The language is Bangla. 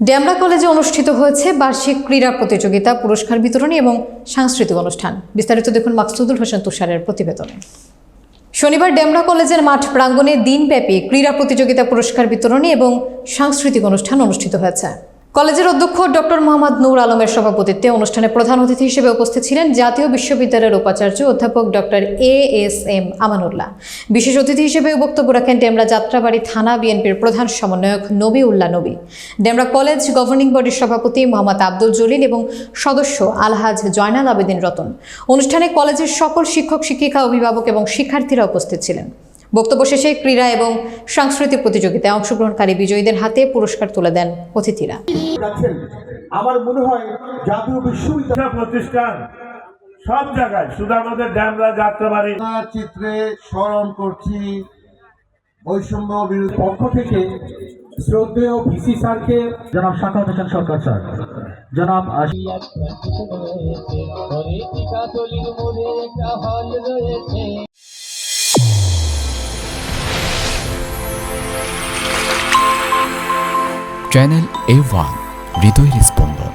ডেমরা কলেজে অনুষ্ঠিত হয়েছে বার্ষিক ক্রীড়া প্রতিযোগিতা, পুরস্কার বিতরণী এবং সাংস্কৃতিক অনুষ্ঠান। বিস্তারিত দেখুন মাকসুদুল হোসেন তুষারের প্রতিবেদনে। শনিবার ডেমরা কলেজের মাঠ প্রাঙ্গণে দিনব্যাপী ক্রীড়া প্রতিযোগিতা, পুরস্কার বিতরণী এবং সাংস্কৃতিক অনুষ্ঠান অনুষ্ঠিত হয়েছে। কলেজের অধ্যক্ষ ডক্টর মোহাম্মদ নূর আলমের সভাপতিত্বে অনুষ্ঠানে প্রধান অতিথি হিসেবে উপস্থিত ছিলেন জাতীয় বিশ্ববিদ্যালয়ের উপাচার্য অধ্যাপক ডক্টর ASM আমানুল্লাহ। বিশেষ অতিথি হিসেবে বক্তব্য রাখেন ডেমরা যাত্রাবাড়ি থানা বিএনপির প্রধান সমন্বয়ক নবীউল্লাহ নবী, ডেমরা কলেজ গভর্নিং বডির সভাপতি মোহাম্মদ আব্দুল জলিল এবং সদস্য আলহাজ জয়নাল আবেদিন রতন। অনুষ্ঠানে কলেজের সকল শিক্ষক, শিক্ষিকা, অভিভাবক এবং শিক্ষার্থীরা উপস্থিত ছিলেন। বক্তব্য শেষে ক্রীড়া এবং সাংস্কৃতিক প্রতিযোগিতায় অংশগ্রহণকারী বিজয়ীদের হাতে পুরস্কার তুলে দেন অতিথিরা। আমার মনে হয় জাতীয় বিশ্ববিদ্যালয় প্রতিষ্ঠান সব জায়গায়, শুধু আমাদের ডেমরা যাত্রাবাড়ি চিত্রে স্মরণ করছি বৈষম্য বিরোধী পক্ষ থেকে শ্রদ্ধেয় ভিসি স্যারকে, জনাব সাখাওয়াত হোসেন সরকার স্যার, জনাব চ্যানেল A1 হৃদয়ের স্পন্দন।